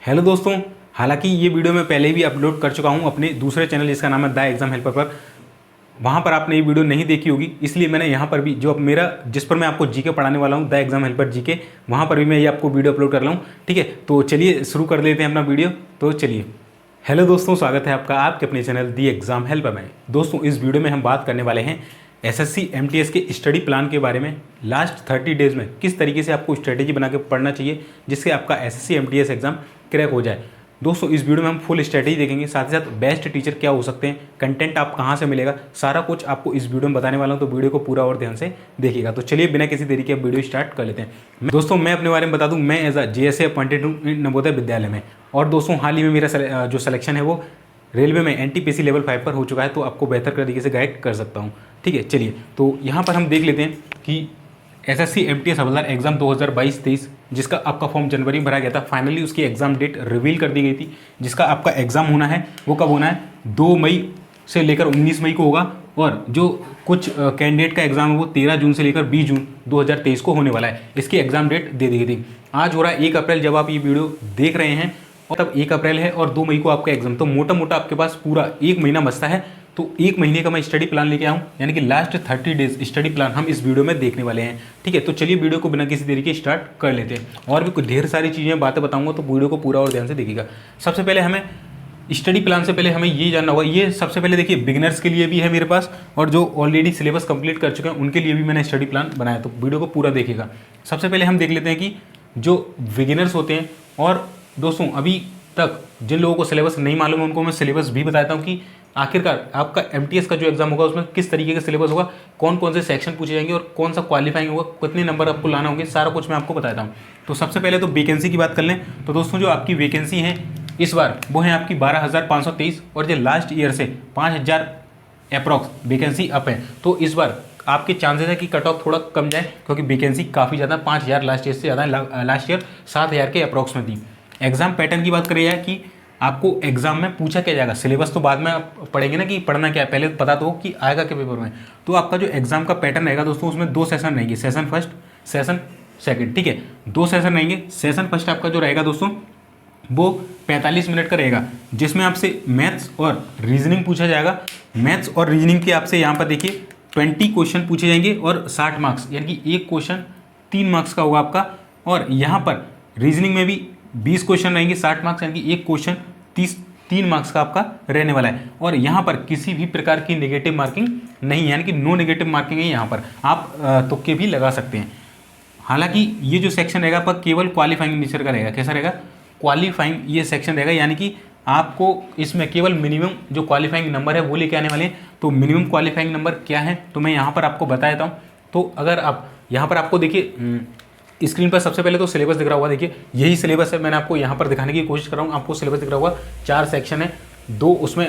Hello दोस्तों, हालांकि ये वीडियो मैं पहले भी अपलोड कर चुका हूँ अपने दूसरे चैनल जिसका नाम है द एग्ज़ाम हेल्पर पर। वहाँ पर आपने ये वीडियो नहीं देखी होगी, इसलिए मैंने यहाँ पर भी जो अब मेरा जिस पर मैं आपको जीके पढ़ाने वाला हूँ द एग्ज़ाम हेल्पर जीके, वहाँ पर भी मैं ये आपको वीडियो अपलोड कर रहा हूँ। ठीक है, तो चलिए शुरू कर लेते हैं अपना वीडियो। तो चलिए, हेलो दोस्तों, स्वागत है आपका आपके अपने चैनल द एग्ज़ाम हेल्पर में। दोस्तों, इस वीडियो में हम बात करने वाले हैं एसएससी एमटीएस के स्टडी प्लान के बारे में। लास्ट 30 डेज़ में किस तरीके से आपको स्ट्रेटेजी बना के पढ़ना चाहिए जिससे आपका एसएससी एमटीएस एग्जाम क्रैक हो जाए। दोस्तों, इस वीडियो में हम फुल स्ट्रेटेजी देखेंगे, साथ ही साथ बेस्ट टीचर क्या हो सकते हैं, कंटेंट आप कहाँ से मिलेगा, सारा कुछ आपको इस वीडियो में बताने वाला हूँ। तो वीडियो को पूरा और ध्यान से देखिएगा। तो चलिए बिना किसी देरी के वीडियो स्टार्ट कर लेते हैं। दोस्तों, मैं अपने बारे में बता दूँ, मैं एज अ जेएसए अपॉइंटेड हूँ नवोदय विद्यालय में। और दोस्तों, हाल ही में मेरा जो सिलेक्शन है वो रेलवे में एनटीपीसी लेवल 5 पर हो चुका है, तो आपको बेहतर तरीके से गाइड कर सकता हूँ। ठीक है, चलिए तो यहाँ पर हम देख लेते हैं कि एसएससी एमटीएस हवलदार एग्जाम 2022-23 जिसका आपका फॉर्म जनवरी में भरा गया था, फाइनली उसकी एग्जाम डेट रिवील कर दी गई थी। जिसका आपका एग्जाम होना है वो कब होना है, 2 मई से लेकर 19 मई को होगा। और जो कुछ कैंडिडेट का एग्जाम है वो 13 जून से लेकर 20 जून 2023 को होने वाला है। इसकी एग्जाम डेट दे दी गई थी। आज हो रहा है 1 अप्रैल जब आप ये वीडियो देख रहे हैं, और तब 1 अप्रैल है और 2 मई को आपका एग्जाम। तो मोटा मोटा आपके पास पूरा 1 महीना बचता है। तो 1 महीने का मैं स्टडी प्लान लेके आऊँ, यानी कि लास्ट 30 डेज स्टडी प्लान हम इस वीडियो में देखने वाले हैं। ठीक है, तो चलिए वीडियो को बिना किसी देरी के स्टार्ट कर लेते हैं। और भी कुछ ढेर सारी चीज़ें बातें बताऊंगा, तो वीडियो को पूरा और ध्यान से देखिएगा। सबसे पहले हमें स्टडी प्लान से पहले हमें ये जानना होगा, ये सबसे पहले देखिए बिगिनर्स के लिए भी है मेरे पास, और जो ऑलरेडी सिलेबस कंप्लीट कर चुके हैं उनके लिए भी मैंने स्टडी प्लान बनाया। तो वीडियो को पूरा देखिएगा। सबसे पहले हम देख लेते हैं कि जो बिगिनर्स होते हैं, और दोस्तों अभी तक जिन लोगों को सिलेबस नहीं मालूम है उनको मैं सिलेबस भी बताता हूँ कि आखिरकार आपका एमटीएस का जो एग्जाम होगा उसमें किस तरीके का सिलेबस होगा, कौन कौन से सेक्शन पूछे जाएंगे और कौन सा क्वालिफाइंग होगा, कितने नंबर आपको लाना होंगे, सारा कुछ मैं आपको बताता हूँ। तो सबसे पहले तो वैकेंसी की बात कर लें। तो दोस्तों, जो आपकी वैकेंसी है इस बार वो है आपकी 12,523, और जो लास्ट ईयर से 5,000 अप्रॉक्स वैकेंसी अप है। तो इस बार आपके चांसेस है कि कट ऑफ थोड़ा कम जाए, क्योंकि वैकेंसी काफ़ी ज़्यादा, 5,000 लास्ट ईयर से ज़्यादा है। लास्ट ईयर 7,000 के अप्रॉक्स में थी। एग्जाम पैटर्न की बात करें जाए कि आपको एग्जाम में पूछा क्या जाएगा, सिलेबस तो बाद में आप पढ़ेंगे ना कि पढ़ना क्या है, पहले पता तो हो कि आएगा क्या पेपर में। तो आपका जो एग्जाम का पैटर्न रहेगा दोस्तों, उसमें 2 सेशन रहेंगे, सेशन फर्स्ट, सेशन सेकंड। ठीक है, 2 सेशन रहेंगे। सेशन फर्स्ट आपका जो रहेगा दोस्तों वो 45 मिनट का रहेगा, जिसमें आपसे मैथ्स और रीजनिंग पूछा जाएगा। मैथ्स और रीजनिंग के आपसे यहाँ पर देखिए 20 क्वेश्चन पूछे जाएंगे और 60 मार्क्स, यानी कि एक क्वेश्चन 3 मार्क्स का होगा आपका। और यहाँ पर रीजनिंग में भी 20 क्वेश्चन रहेंगे, 60 मार्क्स, यानी कि एक क्वेश्चन 3 मार्क्स का आपका रहने वाला है। और यहाँ पर किसी भी प्रकार की नेगेटिव मार्किंग नहीं है, यानी कि नो नेगेटिव मार्किंग है। यहाँ पर आप तुक्के भी लगा सकते हैं। हालांकि ये जो सेक्शन रहेगा आपका केवल क्वालिफाइंग नेचर का रहेगा। कैसा रहेगा, क्वालिफाइंग ये सेक्शन रहेगा, यानी कि आपको इसमें केवल मिनिमम जो क्वालिफाइंग नंबर है वो लेके आने वाले हैं। तो मिनिमम क्वालिफाइंग नंबर क्या है, तो मैं यहाँ पर आपको बता देता हूँ। तो अगर आप यहाँ पर आपको देखिए स्क्रीन पर सबसे पहले तो सिलेबस दिख रहा होगा, देखिए यही सिलेबस है, मैंने आपको यहाँ पर दिखाने की कोशिश कर रहा हूँ। आपको सिलेबस दिख रहा होगा, 4 सेक्शन है, 2 उसमें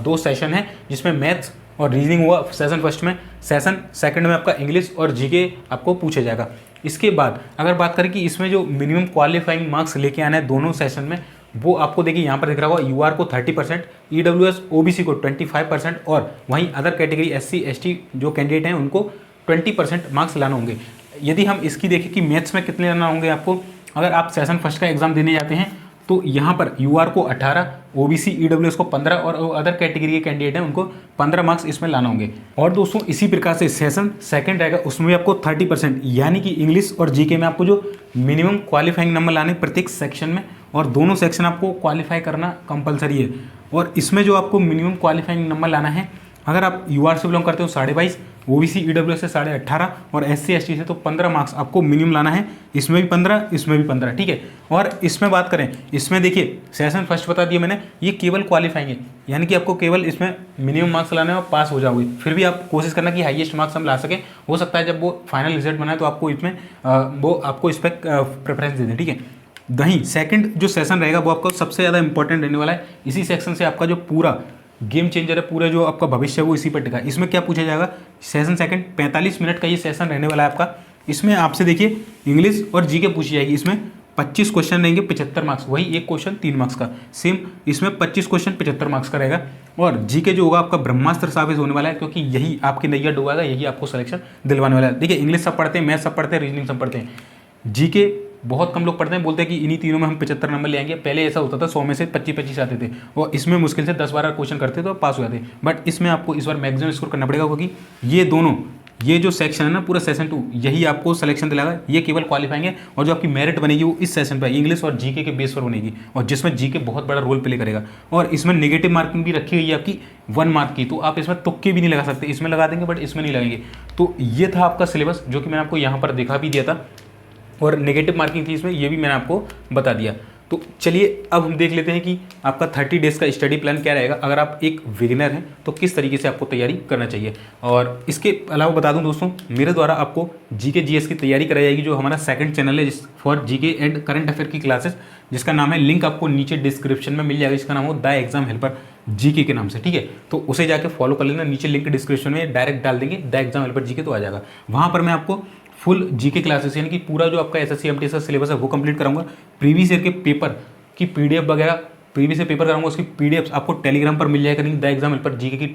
2 सेशन है, जिसमें मैथ्स और रीजनिंग हुआ सेशन फर्स्ट में। सेशन सेकंड में आपका इंग्लिश और जीके आपको पूछा जाएगा। इसके बाद अगर बात करें कि इसमें जो मिनिमम क्वालिफाइंग मार्क्स लेके आना है दोनों सेशन में, वो आपको देखिए यहाँ पर दिख रहा होगा, यूआर को 30%, ईडब्ल्यूएस ओबीसी को 25%, और वहीं अदर कैटेगरी एससी एसटी जो कैंडिडेट हैं उनको 20% मार्क्स लाना होंगे। यदि हम इसकी देखें कि मैथ्स में कितने लाना होंगे आपको, अगर आप सेशन फर्स्ट का एग्जाम देने जाते हैं तो यहाँ पर यूआर को 18, ओबीसी ईडब्ल्यूएस को 15, और अदर कैटेगरी के कैंडिडेट हैं उनको 15 मार्क्स इसमें लाना होंगे। और दोस्तों इसी प्रकार से सेशन सेकंड रहेगा, उसमें भी आपको 30%, यानी कि इंग्लिश और जीके में आपको जो मिनिमम क्वालिफाइंग नंबर लाने प्रत्येक सेक्शन में, और दोनों सेक्शन आपको क्वालिफाई करना कंपलसरी है। और इसमें जो आपको मिनिमम क्वालिफाइंग नंबर लाना है, अगर आप यूआर से बिलोंग करते हो 22.5, ओबीसी ईडब्ल्यूएस से 18.5, और एससी एसटी से तो 15 मार्क्स आपको मिनिमम लाना है। इसमें भी 15, इसमें भी 15। ठीक है, और इसमें बात करें, इसमें देखिए सेशन फर्स्ट बता दिया मैंने, ये केवल क्वालिफाइंग है, यानी कि आपको केवल इसमें मिनिमम मार्क्स लाना है और पास हो जाओगे। फिर भी आप कोशिश करना कि हाईएस्ट मार्क्स हम ला सकें। हो सकता है जब वो फाइनल रिजल्ट बनाए तो आपको इसमें वो आपको इस पर प्रेफरेंस दे दें। ठीक है, वहीं सेकंड जो सेशन रहेगा वो आपका सबसे ज़्यादा इंपॉर्टेंट रहने वाला है। इसी सेक्शन से आपका जो पूरा गेम चेंजर है, पूरा जो आपका भविष्य है वो इसी पर टिका है। इसमें क्या पूछा जाएगा, सेशन सेकंड 45 मिनट का ये सेशन रहने वाला है आपका। इसमें आपसे देखिए इंग्लिश और जीके पूछी जाएगी। इसमें 25 क्वेश्चन रहेंगे, 75 मार्क्स, वही एक क्वेश्चन 3 मार्क्स का। सेम इसमें 25 क्वेश्चन 75 मार्क्स का रहेगा। और जीके जो होगा आपका ब्रह्मास्त्र साबित होने वाला है, क्योंकि यही आपकी नैया डुबाएगा, यही आपको सिलेक्शन दिलवाने वाला है। देखिए इंग्लिश सब पढ़ते हैं, मैथ सब पढ़ते हैं, रीजनिंग सब पढ़ते हैं, जीके बहुत कम लोग पढ़ते हैं, बोलते हैं कि इन्हीं तीनों में हम 75 नंबर ले आएंगे। पहले ऐसा होता था 100 में से 25-25 आते थे और इसमें मुश्किल से 10-12 क्वेश्चन करते तो पास हो जाते। बट इसमें आपको इस बार मैक्सिमम स्कोर करना पड़ेगा, क्योंकि ये दोनों, ये जो सेक्शन है ना पूरा सेशन 2, यही आपको सिलेक्शन दिलाएगा। ये केवल क्वालिफाइंग है और जो आपकी मेरिट बनेगी वो इस सेशन पर इंग्लिश और जीके के बेस पर बनेगी, और जिसमें जीके बहुत बड़ा रोल प्ले करेगा। और इसमें नेगेटिव मार्किंग भी रखी गई है आपकी 1 मार्क की, तो आप इसमें तुक्के भी नहीं लगा सकते। इसमें लगा देंगे बट इसमें नहीं लगेंगे। तो ये था आपका सिलेबस, जो कि मैंने आपको यहाँ पर दिखा भी दिया था, और नेगेटिव मार्किंग थी इसमें, ये भी मैंने आपको बता दिया। तो चलिए अब हम देख लेते हैं कि आपका 30 डेज़ का स्टडी प्लान क्या रहेगा। अगर आप एक बिगिनर हैं तो किस तरीके से आपको तैयारी करना चाहिए। और इसके अलावा बता दूं दोस्तों, मेरे द्वारा आपको जीके जीएस की तैयारी कराई जाएगी, जो हमारा सेकंड चैनल है for GK and current affair की क्लासेस, जिसका नाम है, लिंक आपको नीचे डिस्क्रिप्शन में मिल जाएगा, जिसका नाम हो द एग्जाम हेल्पर जीके के नाम से, ठीक है। तो उसे जाके फॉलो कर लेना, नीचे लिंक डिस्क्रिप्शन में डायरेक्ट डाल देंगे द एग्जाम हेल्पर जीके, तो आ जाएगा। वहाँ पर मैं आपको फुल जीके क्लासेस यानी कि पूरा जो आपका एसएससी एमटीएस का सिलेबस है वो कंप्लीट कराऊंगा। प्रीवियस ईयर के पेपर की पीडीएफ वगैरह, प्रीवियस ईयर पेपर कराऊंगा, उसकी पीडीएफ आपको टेलीग्राम पर मिल जाएगा, द एग्जाम हेल्पर जीके की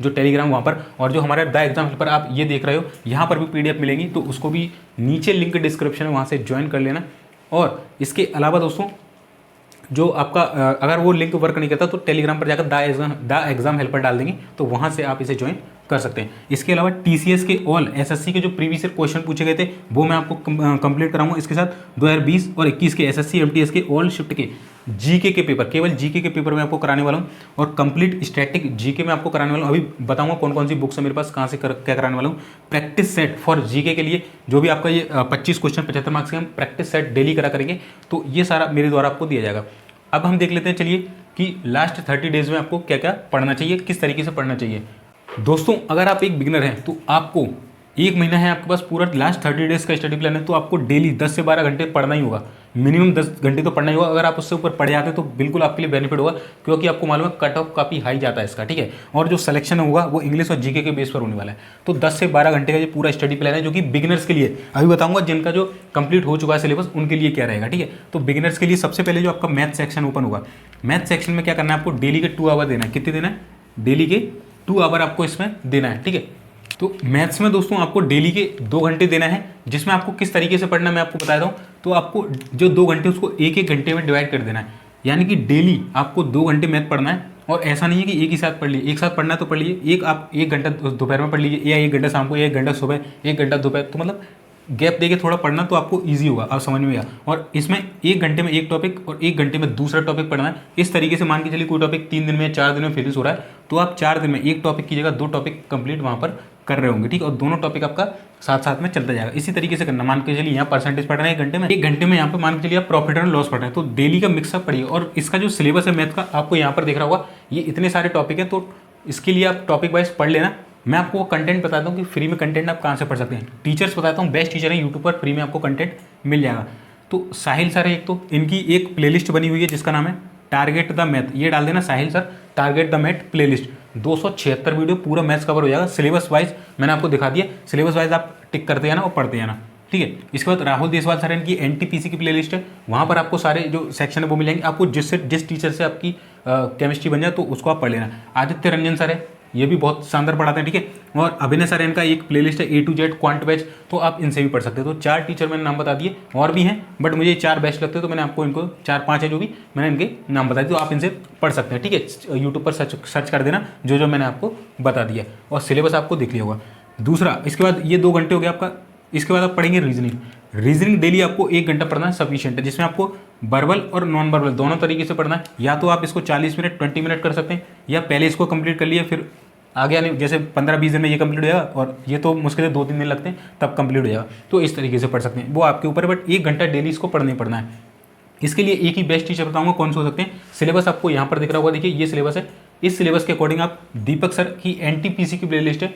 जो टेलीग्राम वहाँ पर, और जो हमारा द एग्जाम हेल्पर आप ये देख रहे हो यहाँ पर भी पीडीएफ मिलेंगी, तो उसको भी नीचे लिंक डिस्क्रिप्शन है वहाँ से ज्वाइन कर लेना। और इसके अलावा दोस्तों, जो आपका अगर वो लिंक वर्क नहीं करता तो टेलीग्राम पर जाकर द एग्जाम हेल्पर डाल देंगे, तो वहाँ से आप इसे ज्वाइन कर सकते हैं। इसके अलावा टीसीएस के ऑल एसएससी के जो प्रीवियस ईयर क्वेश्चन पूछे गए थे वो मैं आपको कंप्लीट कराऊंगा। इसके साथ 2020 और 21 के एसएससी एमटीएस के ऑल शिफ्ट के जीके के पेपर, केवल जीके के पेपर मैं आपको कराने वाला हूँ, और कंप्लीट स्टैटिक जीके में आपको कराने वाला हूँ। अभी बताऊंगा कौन कौन सी बुक्स है मेरे पास, कहाँ से क्या कराने वाला हूँ। प्रैक्टिस सेट फॉर जीके के लिए जो भी आपका ये 25 क्वेश्चन 75 मार्क्स के हम प्रैक्टिस सेट डेली करा करेंगे, तो ये सारा मेरे द्वारा आपको दिया जाएगा। अब हम देख लेते हैं चलिए कि लास्ट 30 डेज में आपको क्या क्या पढ़ना चाहिए, किस तरीके से पढ़ना चाहिए। दोस्तों अगर आप एक बिगिनर हैं तो आपको 1 महीना है आपके पास, पूरा लास्ट 30 डेज का स्टडी प्लान है, तो आपको डेली 10 से 12 घंटे पढ़ना ही होगा, मिनिमम 10 घंटे तो पढ़ना ही होगा। अगर आप उससे ऊपर पढ़ जाते हैं तो बिल्कुल आपके लिए बेनिफिट होगा, क्योंकि आपको मालूम है कट ऑफ काफ़ी हाई जाता है इसका, ठीक है। और जो सिलेक्शन होगा वो इंग्लिश और जीके के बेस पर होने वाला है। तो 10 से 12 घंटे का ये पूरा स्टडी प्लान है, जो कि बिगिनर्स के लिए, अभी बताऊंगा जिनका जो कंप्लीट हो चुका है सिलेबस उनके लिए क्या रहेगा, ठीक है। तो बिगिनर्स के लिए सबसे पहले जो आपका मैथ सेक्शन ओपन होगा, मैथ सेक्शन में क्या करना है आपको, डेली के 2 आवर देना है। कितने देना है? डेली के 2 आवर आपको इसमें देना है, ठीक है। तो मैथ्स में दोस्तों आपको डेली के 2 घंटे देना है, जिसमें आपको किस तरीके से पढ़ना है मैं आपको बता रहा हूँ। तो आपको जो 2 घंटे उसको 1-1 घंटे में डिवाइड कर देना है, यानी कि डेली आपको 2 घंटे मैथ पढ़ना है। और ऐसा नहीं है कि एक ही साथ पढ़ लिए, एक साथ पढ़ना है तो पढ़ लीजिए, आप 1 घंटा दोपहर में पढ़ लीजिए, या 1 घंटा शाम को, 1 घंटा सुबह, 1 घंटा दोपहर, तो मतलब गैप देके थोड़ा पढ़ना तो आपको इजी होगा, आप समझ में आएगा। और इसमें 1 घंटे में एक टॉपिक और 1 घंटे में दूसरा टॉपिक पढ़ना है। इस तरीके से मान के चलिए कोई टॉपिक 3 दिन में 4 दिन में फिनिश हो रहा है, तो आप 4 दिन में एक टॉपिक की जगह 2 टॉपिक कंप्लीट वहाँ पर कर रहे होंगे, ठीक। और दोनों टॉपिक आपका साथ साथ में चलता जाएगा। इसी तरीके से करना, मान के चलिए यहाँ परसेंटेज पढ़ रहे हैं 1 घंटे में, 1 घंटे में यहाँ पे मान के चलिए आप प्रॉफिट एंड लॉस पढ़ रहे हैं, तो डेली का मिक्सअप पढ़िए। और इसका जो सिलेबस है मैथ का आपको यहाँ पर दिख रहा होगा, ये इतने सारे टॉपिक है, तो इसके लिए आप टॉपिक वाइज पढ़ लेना। मैं आपको वो कंटेंट बताता हूँ कि फ्री में कंटेंट आप कहाँ से पढ़ सकते हैं। टीचर्स बताता हूँ, बेस्ट टीचर है यूट्यूब पर, फ्री में आपको कंटेंट मिल जाएगा। तो साहिल सर है एक, तो इनकी एक प्लेलिस्ट बनी हुई है जिसका नाम है टारगेट द मैथ, ये डाल देना Sahil sir target the math playlist. 276 video पूरा मैथ्स कवर हो जाएगा। सिलेबस वाइज मैंने आपको दिखा दिया, सिलेबस वाइज आप टिक करते जाना और पढ़ते जाना, ठीक है। इसके बाद राहुल देसवाल सर इनकी एनटीपीसी की प्लेलिस्ट है, वहाँ पर आपको सारे जो सेक्शन है वो मिलेंगे। आपको जिस टीचर से आपकी केमिस्ट्री बन जाए तो उसको आप पढ़ लेना। आदित्य रंजन सर है, ये भी बहुत शानदार पढ़ाते हैं, ठीक है। और अभिनय सर इनका एक प्लेलिस्ट है A to Z quant batch, तो आप इनसे भी पढ़ सकते हो। तो 4 टीचर मैंने नाम बता दिए, और भी हैं बट मुझे 4 बेस्ट लगते हैं, तो मैंने आपको इनको 4-5 है जो भी मैंने इनके नाम बता दिए, तो आप इनसे पढ़ सकते हैं, ठीक है। यूट्यूब पर सर्च कर देना जो मैंने आपको बता दिया, और सिलेबस आपको दिख लिया होगा। दूसरा, इसके बाद ये 2 घंटे हो गया आपका। इसके बाद आप पढ़ेंगे रीजनिंग डेली आपको 1 घंटा पढ़ना है सफिशिएंट है, जिसमें आपको वर्बल और नॉन वर्बल दोनों तरीके से पढ़ना है। या तो आप इसको 40 मिनट 20 मिनट कर सकते हैं, या पहले इसको कंप्लीट कर लिया फिर आगे आने, जैसे 15-20 दिन में ये कंप्लीट हो जाएगा, और ये तो मुश्किल से 2-3 दिन लगते हैं तब कंप्लीट हो जाएगा। तो इस तरीके से पढ़ सकते हैं, वो आपके ऊपर है, बट 1 घंटा डेली इसको पढ़ना ही पढ़ना है। इसके लिए एक ही बेस्ट टीचर बताऊंगा कौन से हो सकते हैं। सिलेबस आपको यहाँ पर दिख रहा होगा, देखिए ये सिलेबस है। इस सिलेबस के अकॉर्डिंग आप दीपक सर की एनटीपीसी की प्लेलिस्ट है,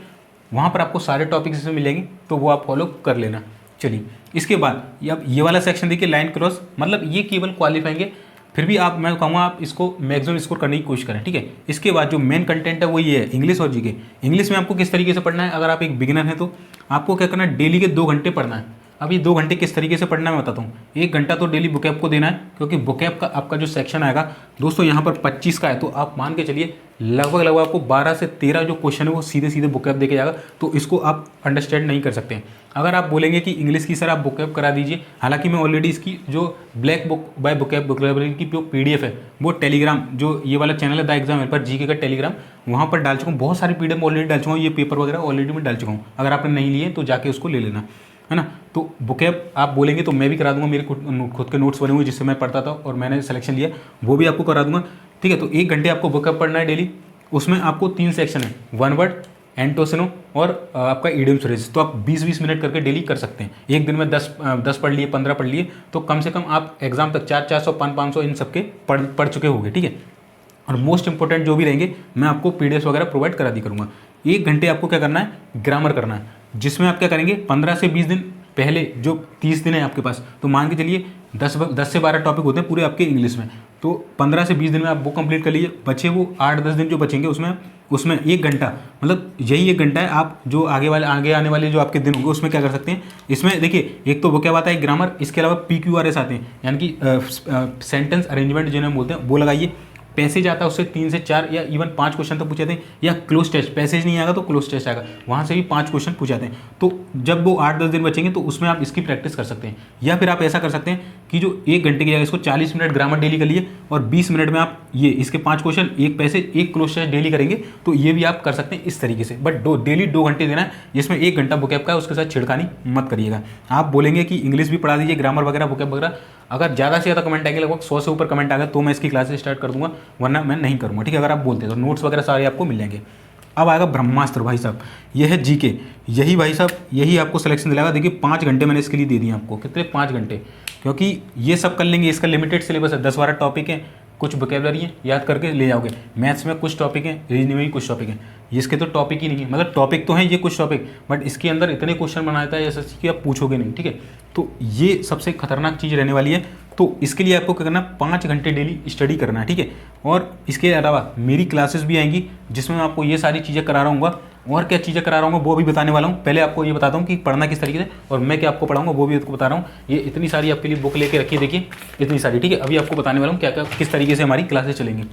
वहाँ पर आपको सारे टॉपिक्स इसमें मिलेंगे, तो वो आप फॉलो कर लेना। चलिए इसके बाद ये वाला सेक्शन देखिए, लाइन क्रॉस, मतलब ये केवल क्वालिफाइंग है, फिर भी मैं कहूँगा आप इसको मैक्सिमम स्कोर करने की कोशिश करें, ठीक है। इसके बाद जो मेन कंटेंट है वो ये है इंग्लिश और जीके। इंग्लिश में आपको किस तरीके से पढ़ना है, अगर आप एक बिगिनर हैं तो आपको क्या करना है, डेली के 2 घंटे पढ़ना है। अब ये 2 घंटे किस तरीके से पढ़ना है मैं बताता हूँ। 1 घंटा तो डेली बुकैब को देना है, क्योंकि बुकैब का आपका जो सेक्शन आएगा दोस्तों यहाँ पर 25 का है, तो आप मान के चलिए लगभग आपको 12 से 13 जो क्वेश्चन है वो सीधे सीधे बुकैब देके जाएगा, तो इसको आप अंडरस्टैंड नहीं कर सकते हैं। अगर आप बोलेंगे कि इंग्लिश की सर आप बुकैब करा दीजिए, हालांकि मैं ऑलरेडी इसकी जो ब्लैक बुक बाय बुकैब बुक लाइब्रेरी की जो PDF है वो टेलीग्राम, जो ये वाला चैनल है द एग्जाम हेल्पर जीके का टेलीग्राम, वहाँ पर डाल चुका हूँ। बहुत सारी PDF ऑलरेडी डाल चुका हूँ, ये पेपर वगैरह ऑलरेडी मैं डाल चुका हूँ। अगर आपने नहीं लिए तो जाके उसको ले लेना, है ना। तो बुकैब आप बोलेंगे तो मैं भी करा दूंगा, मेरे खुद के नोट्स बने हुए जिससे मैं पढ़ता था और मैंने सिलेक्शन लिया, वो भी आपको करा दूंगा, ठीक है। तो 1 घंटे आपको बुकैब पढ़ना है डेली। उसमें आपको 3 सेक्शन है, 1 वर्ड, एंटोसिनो और आपका इडियम फ्रेज। तो आप 20-20 मिनट करके डेली कर सकते हैं। एक दिन में 10 पढ़ लिए, 15 पढ़ लिए, तो कम से कम आप एग्जाम तक 400, 500 इन सबके पढ़ चुके होंगे, ठीक है। और मोस्ट इंपॉर्टेंट जो भी रहेंगे मैं आपको PDF वगैरह प्रोवाइड करा दी करूँगा। 1 घंटे आपको क्या करना है, ग्रामर करना है, जिसमें आप क्या करेंगे 15 से 20 दिन पहले जो 30 दिन है आपके पास, तो मान के चलिए 10 से 12 टॉपिक होते हैं पूरे आपके इंग्लिश में, तो 15 से 20 दिन में आप वो कंप्लीट कर लीजिए। बचे वो 8-10 दिन जो बचेंगे उसमें 1 घंटा, मतलब यही 1 घंटा है। आप जो आगे आने वाले जो आपके दिन होंगे उसमें क्या कर सकते हैं, इसमें देखिए एक तो वो क्या बात है ग्रामर, इसके अलावा PQRS आते हैं, यानी कि सेंटेंस अरेंजमेंट जिन्हें बोलते हैं वो लगाइए। पैसेज आता है उससे 3 से 4 या इवन 5 क्वेश्चन तो पूछे थे, या क्लोज टेस्ट, पैसेज नहीं आएगा तो क्लोज टेस्ट आएगा, वहाँ से भी 5 क्वेश्चन पूछ जाते हैं। तो जब वो 8-10 दिन बचेंगे तो उसमें आप इसकी प्रैक्टिस कर सकते हैं। या फिर आप ऐसा कर सकते हैं कि जो 1 घंटे की जगह इसको 40 मिनट ग्रामर डेली कर लिए और 20 मिनट में आप ये इसके 5 question, 1 passage, 1 cloze test daily करेंगे, तो ये भी आप कर सकते हैं इस तरीके से। बट डेली 2 घंटे देना है, जिसमें 1 घंटा बुकैब का है, उसके साथ छिड़कानी मत करिएगा। आप बोलेंगे कि इंग्लिश भी पढ़ा दीजिए, ग्रामर वगैरह बुकैब वगैरह, अगर ज़्यादा से ज़्यादा कमेंट आएंगे, लगभग 100 से ऊपर कमेंट आ गए तो मैं इसकी क्लासेस स्टार्ट कर दूंगा, वरना मैं नहीं करूँगा, ठीक है। अगर आप बोलते हैं तो नोट्स वगैरह सारे आपको मिल जाएंगे। अब आएगा ब्रह्मास्त्र भाई साहब, यह है GK, यही भाई साहब यही आपको सिलेक्शन दिलाएगा। देखिए 5 घंटे मैंने इसके लिए दे दिए आपको, कितने 5 घंटे, क्योंकि ये सब कर लेंगे। इसका लिमिटेड सिलेबस है, 10-12 टॉपिक है, कुछ वोकैबुलरी है, याद करके ले जाओगे। मैथ्स में कुछ टॉपिक हैं, रीजनिंग में भी कुछ टॉपिक हैं, इसके तो टॉपिक ही नहीं है, मतलब टॉपिक तो हैं ये कुछ टॉपिक, बट इसके अंदर इतने क्वेश्चन बनाता है SSC कि आप पूछोगे नहीं, ठीक है। तो ये सबसे खतरनाक चीज़ रहने वाली है। तो इसके लिए आपको क्या करना है, 5 घंटे डेली स्टडी करना है, ठीक है। और इसके अलावा मेरी क्लासेस भी आएंगी जिसमें मैं आपको ये सारी चीज़ें करा रहा हूँ, और क्या चीज़ें करा रहा हूँ वो भी बताने वाला हूँ। पहले आपको ये बताता हूँ कि पढ़ना किस तरीके से, और मैं क्या आपको पढ़ाऊँगा वो भी आपको बता रहा हूँ। ये इतनी सारी आपके लिए बुक लेके रखिए, देखिए इतनी सारी, ठीक है। अभी आपको बताने वाला हूँ क्या क्या किस तरीके से हमारी क्लासेस चलेंगी।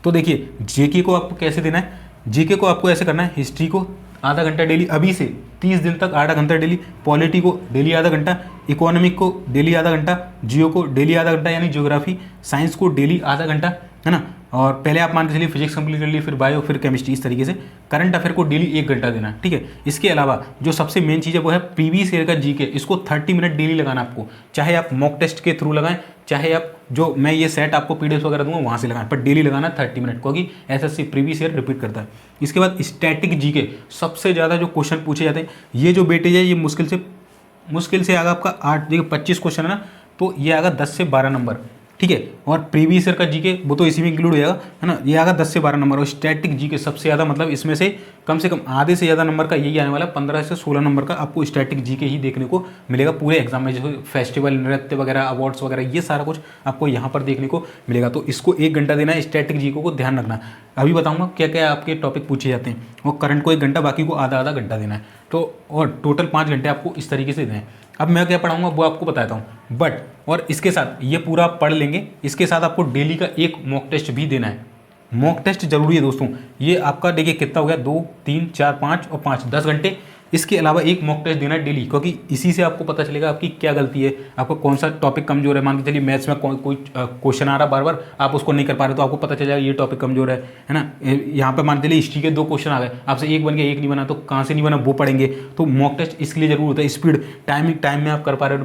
तो देखिए GK को आपको कैसे देना है, GK को आपको ऐसे करना है, हिस्ट्री को आधा घंटा डेली, अभी से 30 दिन तक आधा घंटा डेली, पॉलिटी को डेली आधा घंटा, इकोनॉमिक को डेली आधा घंटा, जियो को डेली आधा घंटा यानी ज्योग्राफी, साइंस को डेली आधा घंटा, है ना। और पहले आप मान के चलिए फिजिक्स कंप्लीट कर लिए, फिर बायो, फिर केमिस्ट्री, इस तरीके से। करंट अफेयर को डेली 1 घंटा देना है, ठीक है। इसके अलावा जो सबसे मेन चीज़ है वो है प्रीवियस ईयर का GK, इसको 30 मिनट डेली लगाना आपको, चाहे आप मॉक टेस्ट के थ्रू लगाएं, चाहे आप जो मैं ये सेट आपको PDF वगैरह दूंगा वहाँ से लगाएं, पर डेली लगाना 30 मिनट, क्योंकि SSC प्रीवियस ईयर रिपीट करता है। इसके बाद स्टैटिक GK, सबसे ज़्यादा जो क्वेश्चन पूछे जाते हैं, ये जो वेटेज है ये मुश्किल से आएगा आपका 8, देखिए 25 क्वेश्चन है ना, तो ये आएगा 10 से 12 नंबर, ठीक है। और प्रीवियस ईयर का GK वो तो इसी में इंक्लूड हो जाएगा, है ना, ये आएगा 10 से 12 नंबर। और स्टैटिक GK सबसे ज़्यादा, मतलब इसमें से कम आधे से ज़्यादा नंबर का यही आने वाला, 15 से 16 नंबर का आपको स्टैटिक GK ही देखने को मिलेगा पूरे एग्जाम में। जैसे फेस्टिवल, नृत्य वगैरह, अवार्ड्स वगैरह, ये सारा कुछ आपको यहाँ पर देखने को मिलेगा। तो इसको 1 घंटा देना है, स्टैटिक GK को ध्यान रखना। अभी बताऊँगा क्या क्या आपके टॉपिक पूछे जाते हैं। और करंट को 1 घंटा, बाकी को आधा आधा घंटा देना है। तो और टोटल 5 घंटे आपको इस तरीके से देना है। अब मैं क्या पढ़ाऊंगा वो आपको बताता हूँ, बट और इसके साथ ये पूरा आप पढ़ लेंगे, इसके साथ आपको डेली का एक मॉक टेस्ट भी देना है। मॉक टेस्ट जरूरी है दोस्तों। ये आपका देखिए कितना हो गया, 2, 3, 4, 5 और 5, 10 घंटे। इसके अलावा एक मॉक टेस्ट देना है डेली, क्योंकि इसी से आपको पता चलेगा आपकी क्या गलती है, आपको कौन सा टॉपिक कमजोर है। मान के चलिए मैथ्स में कोई क्वेश्चन आ रहा बार बार, आप उसको नहीं कर पा रहे, तो आपको पता चल जाएगा ये टॉपिक कमजोर है ना। यहाँ पे मान के चलिए हिस्ट्री के 2 क्वेश्चन आ गए, आपसे 1 बन गया, 1 नहीं बना, तो कहाँ से नहीं बना वो पढ़ेंगे। तो मॉक टेस्ट इसके लिए जरूर होता है। स्पीड, टाइम में आप कर पा रहे हो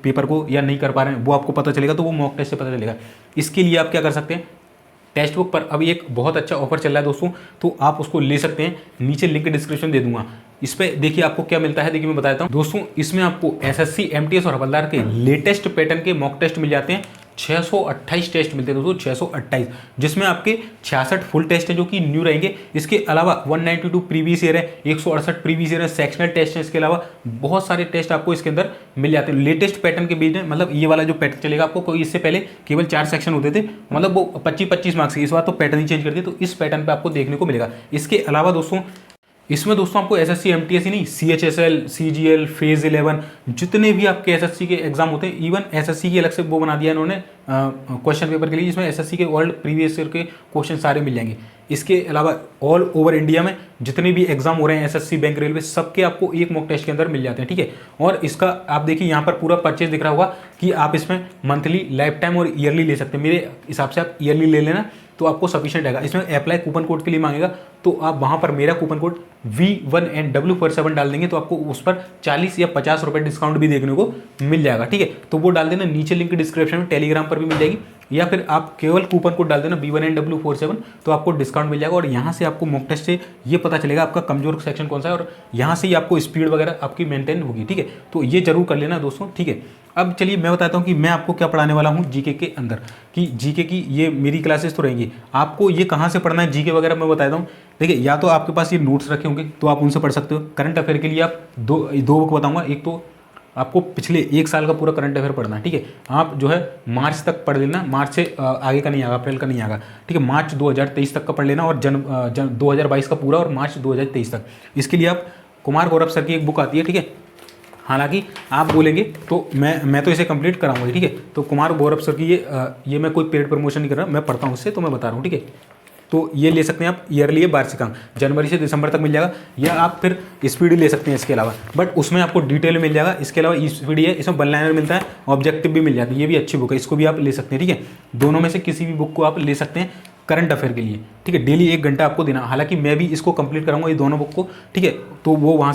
पेपर को या नहीं कर पा रहे हैं, वो आपको पता चलेगा, तो वो मॉक टेस्ट से पता चलेगा। इसके लिए आप क्या कर सकते हैं, टेक्स्ट बुक पर अभी एक बहुत अच्छा ऑफर चल रहा है दोस्तों, तो आप उसको ले सकते हैं। नीचे लिंक डिस्क्रिप्शन दे दूंगा, इस पर देखिए आपको क्या मिलता है। देखिए मैं बताता हूँ दोस्तों, इसमें आपको SSC, MTS और हवलदार के लेटेस्ट पैटर्न के मॉक टेस्ट मिल जाते हैं। 628 टेस्ट मिलते हैं दोस्तों, 628, जिसमें आपके 66 फुल टेस्ट है जो कि न्यू रहेंगे। इसके अलावा 192 प्रीवियस ईयर है, 168 प्रीवियस ईयर है, सेक्शनल टेस्ट है। इसके अलावा बहुत सारे टेस्ट आपको इसके अंदर मिल जाते हैं लेटेस्ट पैटर्न के बीच में। मतलब ये वाला जो पैटर्न चलेगा आपको, कोई इससे पहले केवल 4 सेक्शन होते थे, मतलब वो 25-25 मार्क्स के, इस बार तो पैटर्न ही चेंज कर दिए, तो इस पैटर्न पर आपको देखने को मिलेगा। इसके अलावा दोस्तों इसमें दोस्तों आपको एसएससी एमटीएस ही नहीं, सीएचएसएल, सीजीएल, फेज 11 जितने भी आपके एसएससी के एग्जाम होते हैं, इवन एसएससी की अलग से वो बना दिया इन्होंने क्वेश्चन पेपर के लिए, जिसमें एसएससी के वर्ल्ड प्रीवियस ईयर के क्वेश्चन सारे मिल जाएंगे। इसके अलावा ऑल ओवर इंडिया में जितने भी एग्जाम हो रहे हैं एसएससी, बैंक, रेलवे, सबके आपको एक मॉक टेस्ट के अंदर मिल जाते हैं, ठीक है। और इसका आप देखिए यहाँ पर पूरा परचेज दिख रहा होगा कि आप इसमें मंथली, लाइफ टाइम और ईयरली ले सकते हैं। मेरे हिसाब से आप ईयरली ले लेना तो आपको सफिशिएंट रहेगा। इसमें अप्लाई कूपन कोड के लिए मांगेगा, तो आप वहाँ पर मेरा कूपन कोड V1NW47 डाल देंगे तो आपको उस पर 40 या 50 रुपये डिस्काउंट भी देखने को मिल जाएगा, ठीक है। तो वो डाल देना, नीचे लिंक डिस्क्रिप्शन में टेलीग्राम पर भी मिल जाएगी, या फिर आप केवल कूपन कोड डाल देना V1NW47 तो आपको डिस्काउंट मिल जाएगा। और यहाँ से आपको मॉक टेस्ट से ये पता चलेगा आपका कमजोर सेक्शन कौन सा है, और यहाँ से ही आपको स्पीड वगैरह आपकी मेंटेन होगी, ठीक है। तो ये जरूर कर लेना दोस्तों, ठीक है। अब चलिए मैं बताता हूँ कि मैं आपको क्या पढ़ाने वाला हूँ जीके के अंदर, कि जीके की ये मेरी क्लासेस तो रहेंगी। आपको ये कहाँ से पढ़ना है जीके वगैरह मैं बताता हूँ। देखिए, या तो आपके पास ये नोट्स रखे होंगे तो आप उनसे पढ़ सकते हो। करंट अफेयर के लिए आप दो बुक बताऊँगा। एक तो आपको पिछले एक साल का पूरा करंट अफेयर पढ़ना है, ठीक है। आप जो है मार्च तक पढ़ लेना, मार्च से आगे का नहीं आएगा, अप्रैल का नहीं आएगा, ठीक है। मार्च 2023 तक का पढ़ लेना, और जन 2022 का पूरा, और मार्च 2023 तक। इसके लिए आप कुमार गौरव सर की एक बुक आती है, ठीक है। हालांकि आप बोलेंगे तो मैं तो इसे कंप्लीट कराऊंगा, ठीक है। तो कुमार गौरव सर की ये मैं कोई पेड प्रमोशन नहीं कर रहा, मैं पढ़ता हूँ उससे, तो मैं बता रहा हूँ, ठीक है। तो ये ले सकते हैं आप, ईयरली वार्षिकांक जनवरी से दिसंबर तक मिल जाएगा, या आप फिर स्पीड ले सकते हैं इसके अलावा, बट उसमें आपको डिटेल मिल जाएगा। इसके अलावा स्पीड है, इसमें वन लाइनर मिलता है, ऑब्जेक्टिव भी मिल जाती है, ये भी अच्छी बुक है, इसको भी आप ले सकते हैं, ठीक है। दोनों में से किसी भी बुक को आप ले सकते हैं करंट अफेयर के लिए, ठीक है। डेली 1 घंटा आपको देना, हालांकि मैं भी इसको कंप्लीट कराऊंगा ये दोनों बुक को, ठीक है। तो वो वहाँ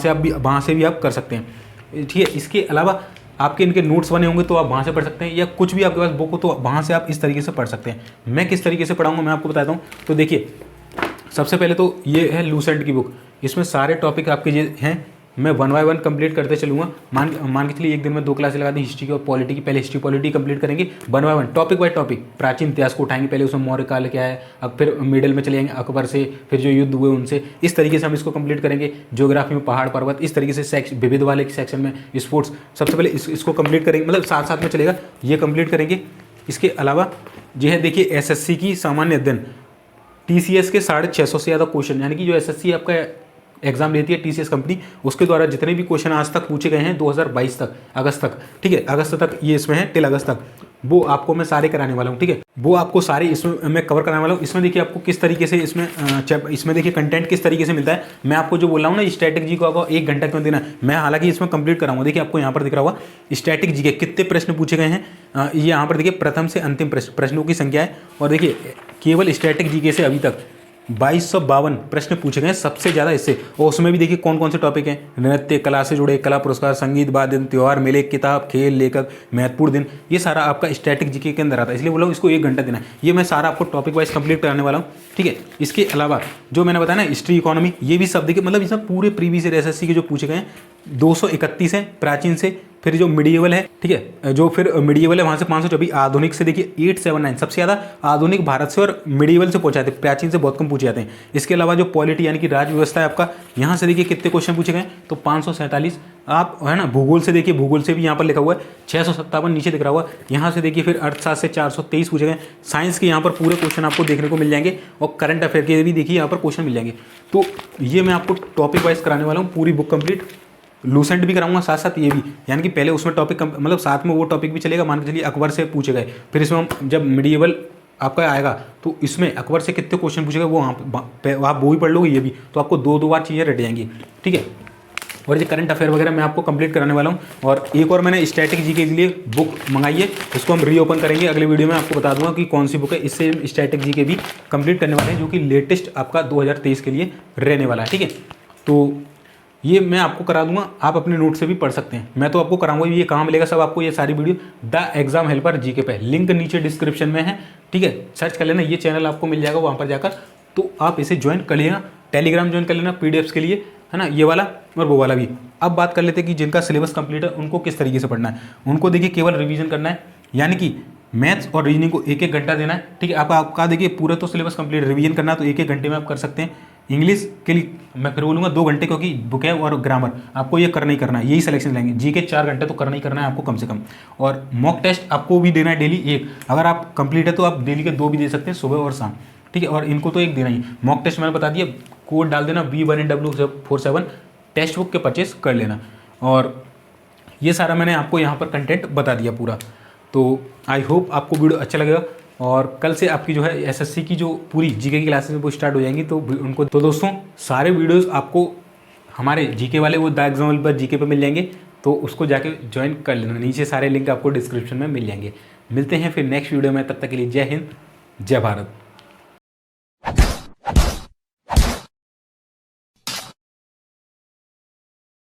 से भी आप कर सकते हैं, ठीक है। इसके अलावा आपके इनके नोट्स बने होंगे तो आप वहाँ से पढ़ सकते हैं, या कुछ भी आपके पास बुक हो तो वहाँ से आप इस तरीके से पढ़ सकते हैं। मैं किस तरीके से पढ़ाऊँगा मैं आपको बताता हूँ। तो देखिए, सबसे पहले तो ये है लूसेंट की बुक, इसमें सारे टॉपिक आपके ये हैं, मैं 1 बाय 1 कंप्लीट करते चलूँगा। मान के चलिए एक दिन में 2 क्लासें लगा दी, हिस्ट्री की और पॉलिटी की। पहले हिस्ट्री पॉलिटी कंप्लीट करेंगे 1 बाय 1, टॉपिक बाय टॉपिक। प्राचीन इतिहास को उठाएंगे, पहले उसमें मौर्य काल क्या है, अब फिर मिडिल में चले जाएंगे अकबर से, फिर जो युद्ध हुए उनसे, इस तरीके से हम इसको कंप्लीट करेंगे। ज्योग्राफी में पहाड़ पर्वत, इस तरीके से विविध वाले सेक्शन में स्पोर्ट्स, सबसे पहले इसको कंप्लीट करेंगे, मतलब साथ साथ में चलेगा, ये कंप्लीट करेंगे। इसके अलावा जो है देखिए एसएससी की सामान्य अध्ययन, टीसीएस के 650 से ज़्यादा क्वेश्चन, यानी कि जो एसएससी आपका एग्जाम लेती है टीसीएस कंपनी, उसके द्वारा जितने भी क्वेश्चन आज तक पूछे गए हैं 2022 तक, अगस्त तक, ठीक है, अगस्त तक ये इसमें है, टिल अगस्त तक, वो आपको मैं सारे कराने वाला हूँ, ठीक है। वो आपको सारे इसमें मैं कवर कराने वाला हूँ। इसमें देखिए आपको किस तरीके से इसमें देखिए कंटेंट किस तरीके से मिलता है। मैं आपको जो बोल रहा हूँ ना, स्टैटिक जी को आपको 1 घंटा क्यों देना, मैं हालांकि इसमें कंप्लीट कराऊंगा। देखिए आपको यहाँ पर दिख रहा होगा स्टैटिक जी के कितने प्रश्न पूछे गए हैं, ये यहाँ पर देखिए प्रथम से अंतिम प्रश्नों की संख्या है। और देखिए केवल स्टैटिक जीके से अभी तक 2252 प्रश्न पूछे गए हैं, सबसे ज़्यादा इससे। और उसमें भी देखिए कौन कौन से टॉपिक हैं, नृत्य, कला से जुड़े, कला पुरस्कार, संगीत, वाद्य, त्यौहार, मेले, किताब, खेल, लेखक, महत्वपूर्ण दिन, ये सारा आपका स्टैटिक जीके के अंदर आता है। इसलिए बोला इसको 1 घंटा देना है। ये मैं सारा आपको टॉपिक वाइज कंप्लीट कराने वाला हूँ, ठीक है। इसके अलावा जो मैंने बताया ना हिस्ट्री, इकोनॉमी, ये भी सब देखिए, मतलब ये सब पूरे प्रीवियस ईयर एसएससी के जो पूछे गए हैं 231 है प्राचीन से, फिर जो मिडिएवल है, ठीक है, जो फिर मिडिएवल है वहाँ से 524, आधुनिक से देखिए 879, सबसे ज़्यादा आधुनिक भारत से और मिडिएवल से पूछे जाते हैं, प्राचीन से बहुत कम पूछे जाते हैं। इसके अलावा जो पॉलिटी यानी कि राज्य व्यवस्था है आपका, यहाँ से देखिए कितने क्वेश्चन पूछे गए, तो 547। आप है ना, भूगोल से देखिए, भूगोल से भी यहाँ पर लिखा हुआ है 657 नीचे दिख रहा हुआ, यहाँ से देखिए फिर अर्थशास्त्र से 423 पूछे गए। साइंस के यहाँ पर पूरे क्वेश्चन आपको देखने को मिल जाएंगे, और करंट अफेयर के भी देखिए यहाँ पर क्वेश्चन मिल जाएंगे। तो ये मैं आपको टॉपिक वाइज कराने वाला हूँ, पूरी बुक कंप्लीट, लूसेंट भी कराऊंगा साथ साथ ये भी, यानी कि पहले उसमें टॉपिक मतलब साथ में वो टॉपिक भी चलेगा। मान के चलिए अकबर से पूछे गए, फिर इसमें हम जब मिडिएवल आपका आएगा तो इसमें अकबर से कितने क्वेश्चन पूछे गए वो आप वो भी पढ़ लोगे, ये भी, तो आपको 2 बार चीज़ें रट जाएंगी, ठीक है। और ये करंट अफेयर वगैरह मैं आपको कंप्लीट कराने वाला हूँ। और एक और मैंने स्टैटिक जी के लिए बुक मंगाई है, उसको हम रीओपन करेंगे अगले वीडियो में, आपको बता दूंगा कि कौन सी बुक है। इससे स्टैटिक जी के भी कंप्लीट करने वाले हैं, जो कि लेटेस्ट आपका 2023 के लिए रहने वाला है, ठीक है। तो ये मैं आपको करा दूंगा, आप अपने नोट से भी पढ़ सकते हैं। मैं तो आपको कराऊंगा, ये कहाँ मिलेगा सब आपको, ये सारी video the exam helper GK पे, लिंक नीचे डिस्क्रिप्शन में है, ठीक है। सर्च कर लेना, ये चैनल आपको मिल जाएगा वहाँ पर जाकर, तो आप इसे ज्वाइन कर लेना, टेलीग्राम ज्वाइन कर लेना पीडीएफ्स के लिए, है ना, ये वाला और वो वाला भी। अब बात कर लेते हैं कि जिनका सिलेबस कंप्लीट है उनको किस तरीके से पढ़ना है। उनको देखिए केवल रिवीजन करना है, यानी कि मैथ्स और रीजनिंग को 1-1 घंटा देना है, ठीक है। आपका देखिए पूरा तो सिलेबस कंप्लीट, रिवीजन करना है तो 1-1 घंटे में आप कर सकते हैं। इंग्लिश के लिए मैं फिर बोलूँगा 2 घंटे, क्योंकि बुक है और ग्रामर आपको ये करना ही करना है, यही सिलेक्शन लेंगे। जी के 4 घंटे तो करना ही करना है आपको कम से कम। और मॉक टेस्ट आपको भी देना है डेली 1, अगर आप कंप्लीट है तो आप डेली के 2 भी दे सकते हैं, सुबह और शाम, ठीक है। और इनको तो 1 देना ही। मॉक टेस्ट मैंने बता दिया, कोड डाल देना V1NW47 टेक्स्ट बुक के परचेस कर लेना। और ये सारा मैंने आपको यहाँ पर कंटेंट बता दिया पूरा। तो आई होप आपको वीडियो अच्छा लगेगा और कल से आपकी जो है एसएससी की जो पूरी जीके की क्लासेस वो स्टार्ट हो जाएंगी। तो उनको तो दोस्तों सारे वीडियोस आपको हमारे जीके वाले वो द एग्जाम पर जीके पे मिल जाएंगे, तो उसको जाके ज्वाइन कर लेना। नीचे सारे लिंक आपको डिस्क्रिप्शन में मिल जाएंगे। मिलते हैं फिर नेक्स्ट वीडियो में, तब तक के लिए जय हिंद जय भारत।